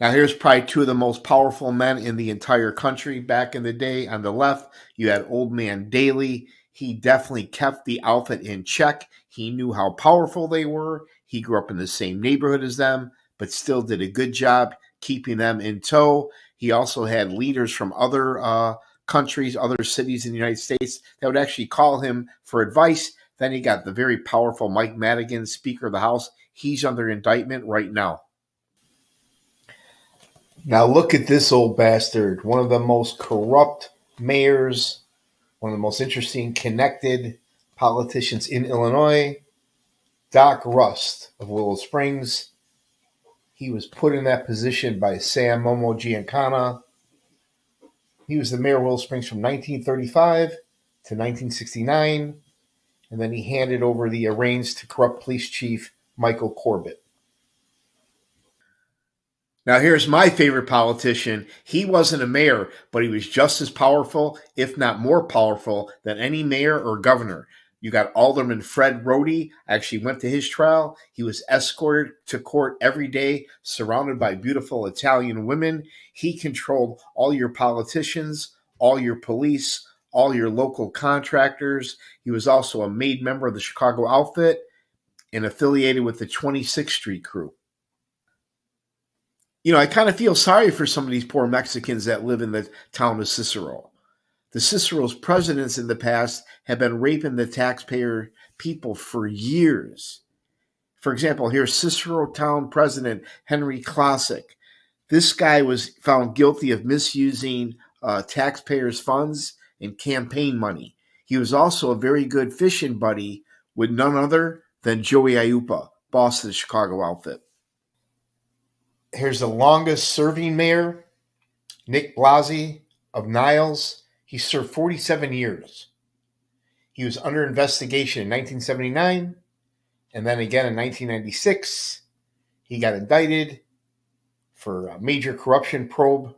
Now, here's probably two of the most powerful men in the entire country back in the day. On the left, you had Old Man Daly. He definitely kept the outfit in check. He knew how powerful they were. He grew up in the same neighborhood as them, but still did a good job keeping them in tow. He also had leaders from other countries, other cities in the United States that would actually call him for advice. Then you got the very powerful Mike Madigan, Speaker of the House. He's under indictment right now. Now look at this old bastard, one of the most corrupt mayors, one of the most interesting connected politicians in Illinois, Doc Rust of Willow Springs. He was put in that position by Sam Momo Giancana. He was the mayor of Willow Springs from 1935 to 1969, and then he handed over the reins to corrupt police chief Michael Corbett. Now, here's my favorite politician. He wasn't a mayor, but he was just as powerful, if not more powerful, than any mayor or governor. You got Alderman Fred Rhodey. I actually went to his trial. He was escorted to court every day, surrounded by beautiful Italian women. He controlled all your politicians, all your police, all your local contractors. He was also a made member of the Chicago outfit and affiliated with the 26th Street crew. You know, I kind of feel sorry for some of these poor Mexicans that live in the town of Cicero. The Cicero's presidents in the past have been raping the taxpayer people for years. For example, here's Cicero town president Henry Classic. This guy was found guilty of misusing taxpayers' funds and campaign money. He was also a very good fishing buddy with none other than Joey Aiuppa, boss of the Chicago outfit. Here's the longest serving mayor, Nick Blasi of Niles. He served 47 years. He was under investigation in 1979 and then again in 1996. He got indicted for a major corruption probe,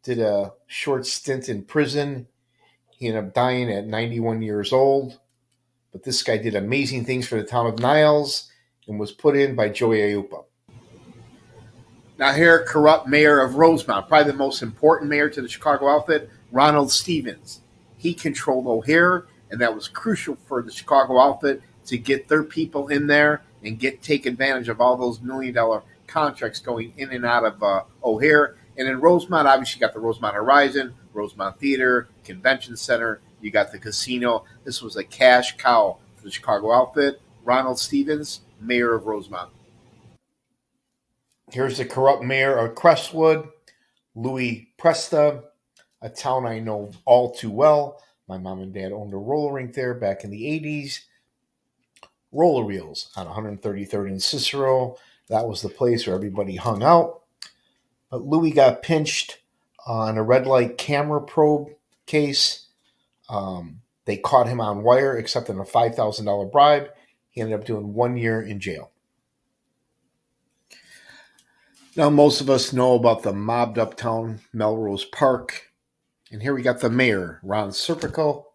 did a short stint in prison. He ended up dying at 91 years old. But this guy did amazing things for the town of Niles and was put in by Joey Aiuppa. Now here, corrupt mayor of Rosemont, probably the most important mayor to the Chicago outfit, Ronald Stevens. He controlled O'Hare, and that was crucial for the Chicago outfit to get their people in there and take advantage of all those $1 million contracts going in and out of O'Hare. And in Rosemont, obviously, you got the Rosemont Horizon, Rosemont Theater, Convention Center. You got the casino. This was a cash cow for the Chicago outfit. Ronald Stevens, mayor of Rosemont. Here's the corrupt mayor of Crestwood, Louis Presta, a town I know all too well. My mom and dad owned a roller rink there back in the 80s. Roller wheels on 133rd and Cicero. That was the place where everybody hung out. But Louis got pinched on a red light camera probe case. They caught him on wire, accepting a $5,000 bribe. He ended up doing 1 year in jail. Now, most of us know about the mobbed uptown Melrose Park. And here we got the mayor, Ron Serpico.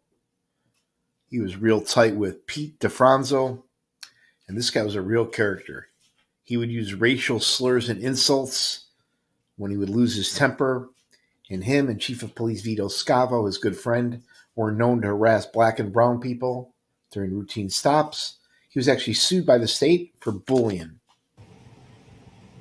He was real tight with Pete DeFranzo. And this guy was a real character. He would use racial slurs and insults when he would lose his temper. And him and Chief of Police Vito Scavo, his good friend, were known to harass black and brown people during routine stops. He was actually sued by the state for bullying.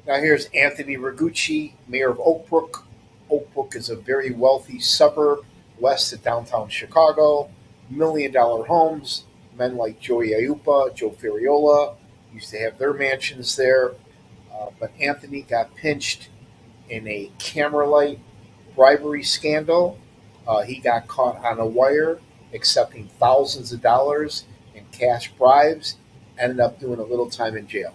Now here's Anthony Ragucci, mayor of Oakbrook. Oakbrook is a very wealthy suburb west of downtown Chicago. $1 million homes. Men like Joey Aiuppa, Joe Ferriola used to have their mansions there. But Anthony got pinched in a camera light bribery scandal. He got caught on a wire accepting thousands of dollars in cash bribes. Ended up doing a little time in jail.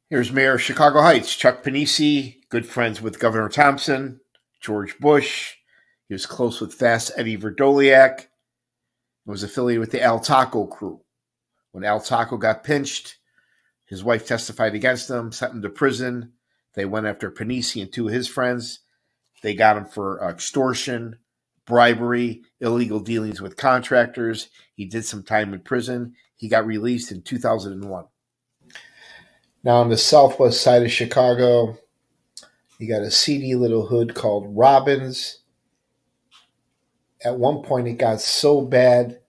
Here's Mayor of Chicago Heights, Chuck Panisi, good friends with Governor Thompson, George Bush. He was close with Fast Eddie Verdoliak. Was affiliated with the Al Taco crew. When Al Taco got pinched, his wife testified against him, sent him to prison. They went after Panisi and two of his friends. They got him for extortion, bribery, illegal dealings with contractors. He did some time in prison. He got released in 2001. Now on the southwest side of Chicago, you got a seedy little hood called Robbins. At one point, it got so bad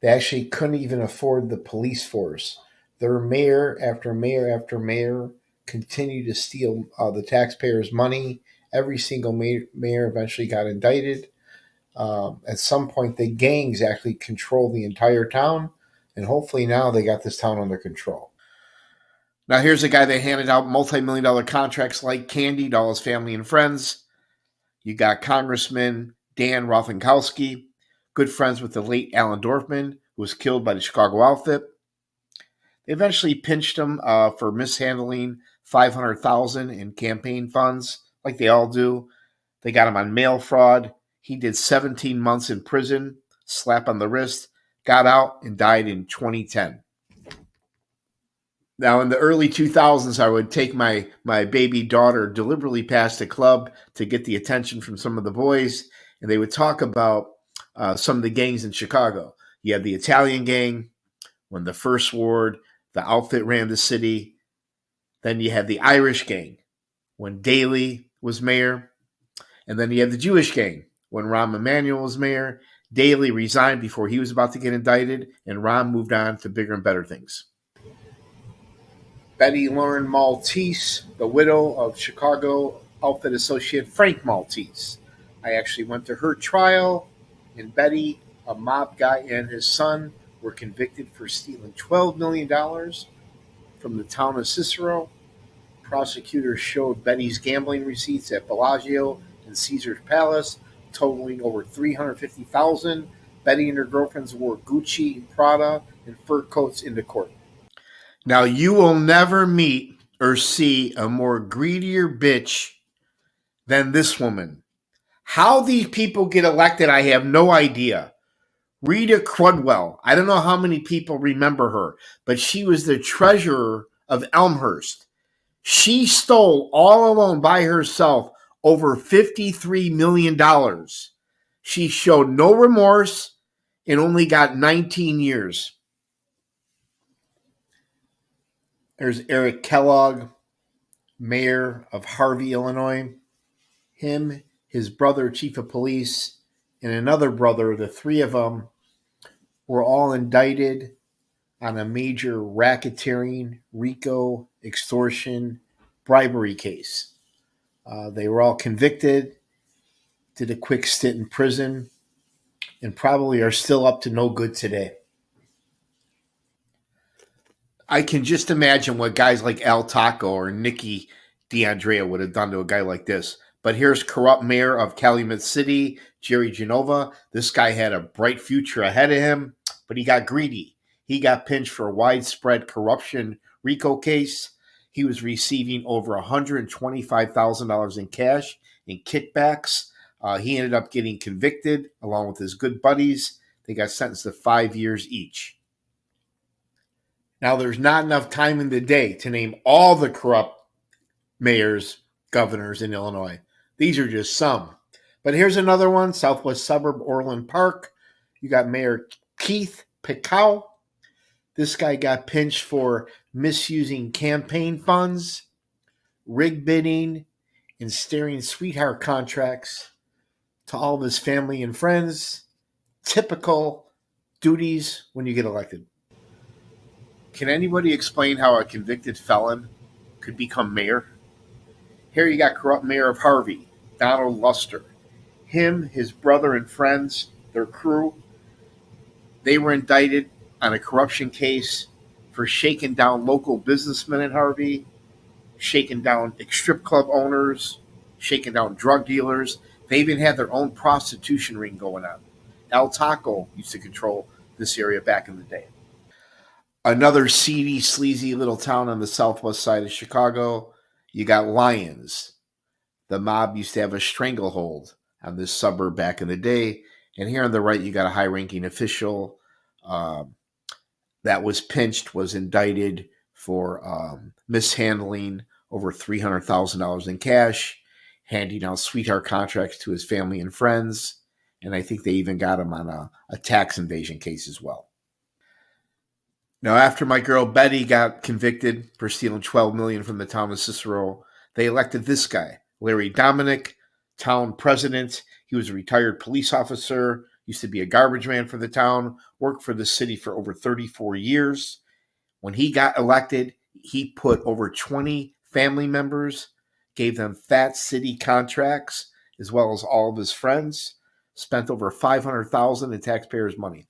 they actually couldn't even afford the police force. Their mayor after mayor after mayor continued to steal the taxpayers' money. Every single mayor eventually got indicted. At some point, the gangs actually controlled the entire town, and hopefully now they got this town under control. Now, here's a guy that handed out multi-million-dollar contracts like candy to all his family and friends. You got Congressman Dan Rothkowski, good friends with the late Alan Dorfman, who was killed by the Chicago outfit. They eventually pinched him for mishandling $500,000 in campaign funds, like they all do. They got him on mail fraud. He did 17 months in prison, slap on the wrist, got out, and died in 2010. Now, in the early 2000s, I would take my baby daughter deliberately past a club to get the attention from some of the boys, and they would talk about some of the gangs in Chicago. You had the Italian gang, when the First Ward, the outfit ran the city. Then you had the Irish gang, when Daley was mayor. And then you had the Jewish gang, when Rahm Emanuel was mayor. Daley resigned before he was about to get indicted, and Rahm moved on to bigger and better things. Betty Lauren Maltese, the widow of Chicago outfit associate Frank Maltese. I actually went to her trial, and Betty, a mob guy, and his son were convicted for stealing $12 million from the town of Cicero. Prosecutors showed Betty's gambling receipts at Bellagio and Caesar's Palace, totaling over $350,000. Betty and her girlfriends wore Gucci and Prada and fur coats into court. Now, you will never meet or see a more greedier bitch than this woman. How these people get elected, I have no idea. Rita Crudwell. I don't know how many people remember her, but she was the treasurer of Elmhurst. She stole all alone by herself over $53 million. She showed no remorse and only got 19 years. There's Eric Kellogg, mayor of Harvey, Illinois. Him, his brother, chief of police, and another brother, the three of them, were all indicted on a major racketeering, RICO, extortion, bribery case. They were all convicted, did a quick stint in prison, and probably are still up to no good today. I can just imagine what guys like Al Taco or Nicky DeAndrea would have done to a guy like this. But here's corrupt mayor of Calumet City, Jerry Genova. This guy had a bright future ahead of him, but he got greedy. He got pinched for a widespread corruption RICO case. He was receiving over $125,000 in cash in kickbacks. He ended up getting convicted along with his good buddies. They got sentenced to 5 years each. Now, there's not enough time in the day to name all the corrupt mayors, governors in Illinois. These are just some. But here's another one, southwest suburb, Orland Park. You got Mayor Keith Picow. This guy got pinched for misusing campaign funds, rig bidding, and steering sweetheart contracts to all of his family and friends. Typical duties when you get elected. Can anybody explain how a convicted felon could become mayor? Here you got corrupt mayor of Harvey, Donald Luster. Him, his brother, and friends, their crew, they were indicted on a corruption case for shaking down local businessmen in Harvey, shaking down strip club owners, shaking down drug dealers. They even had their own prostitution ring going on. El Taco used to control this area back in the day. Another seedy, sleazy little town on the southwest side of Chicago, you got Lyons. The mob used to have a stranglehold on this suburb back in the day. And here on the right, you got a high-ranking official that was pinched, was indicted for mishandling over $300,000 in cash, handing out sweetheart contracts to his family and friends. And I think they even got him on a tax invasion case as well. Now, after my girl Betty got convicted for stealing $12 million from the town of Cicero, they elected this guy, Larry Dominic, town president. He was a retired police officer, used to be a garbage man for the town, worked for the city for over 34 years. When he got elected, he put over 20 family members, gave them fat city contracts, as well as all of his friends, spent over $500,000 in taxpayers' money.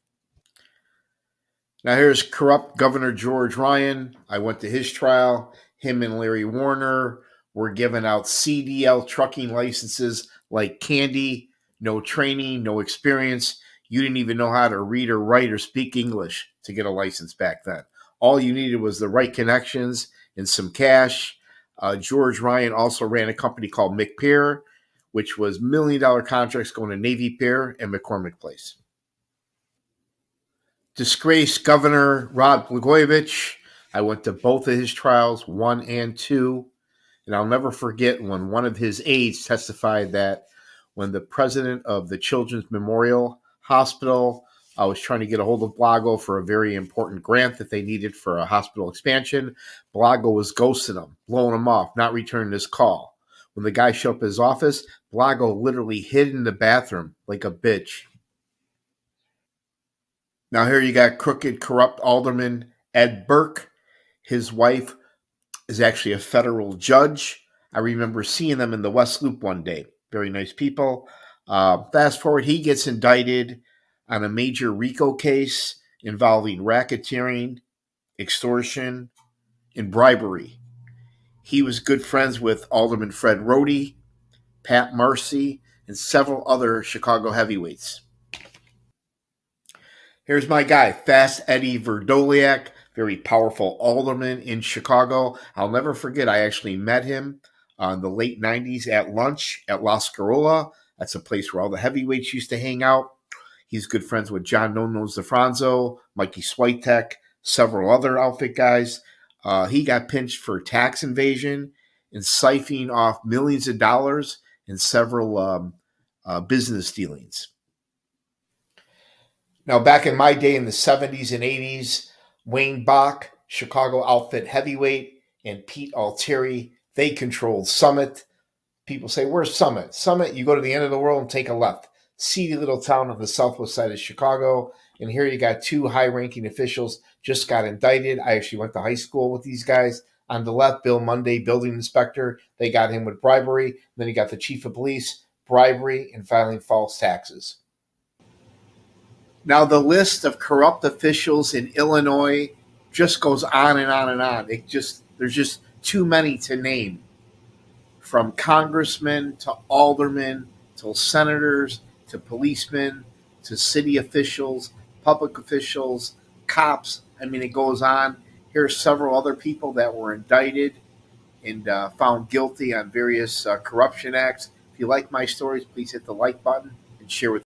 Now here's corrupt Governor George Ryan. I went to his trial. Him and Larry Warner were giving out CDL trucking licenses like candy, no training, no experience. You didn't even know how to read or write or speak English to get a license back then. All you needed was the right connections and some cash. George Ryan also ran a company called McPier, which was $1 million contracts going to Navy Pier and McCormick Place. Disgraced Governor Rod Blagojevich. I went to both of his trials, 1 and 2. And I'll never forget when one of his aides testified that when the president of the Children's Memorial Hospital was trying to get a hold of Blago for a very important grant that they needed for a hospital expansion, Blago was ghosting him, blowing him off, not returning his call. When the guy showed up at his office, Blago literally hid in the bathroom like a bitch. Now here you got crooked, corrupt Alderman Ed Burke. His wife is actually a federal judge. I remember seeing them in the West Loop one day. Very nice people. Fast forward, he gets indicted on a major RICO case involving racketeering, extortion, and bribery. He was good friends with Alderman Fred Rohde, Pat Marcy, and several other Chicago heavyweights. Here's my guy, Fast Eddie Verdoliak, very powerful alderman in Chicago. I'll never forget, I actually met him in the late 90s at lunch at La Scarola. That's a place where all the heavyweights used to hang out. He's good friends with John No Nose DeFranzo, Mikey Switek, several other outfit guys. He got pinched for tax evasion and siphoning off millions of dollars in several business dealings. Now, back in my day in the 70s and 80s, Wayne Bach, Chicago outfit heavyweight, and Pete Altieri, they controlled Summit. People say, where's Summit? Summit, you go to the end of the world and take a left. Seedy little town on the southwest side of Chicago. And here you got two high-ranking officials just got indicted. I actually went to high school with these guys. On the left, Bill Monday, building inspector. They got him with bribery. Then you got the chief of police, bribery, and filing false taxes. Now, the list of corrupt officials in Illinois just goes on and on and on. There's just too many to name. From congressmen to aldermen to senators to policemen to city officials, public officials, cops. I mean, it goes on. Here are several other people that were indicted and found guilty on various corruption acts. If you like my stories, please hit the like button and share with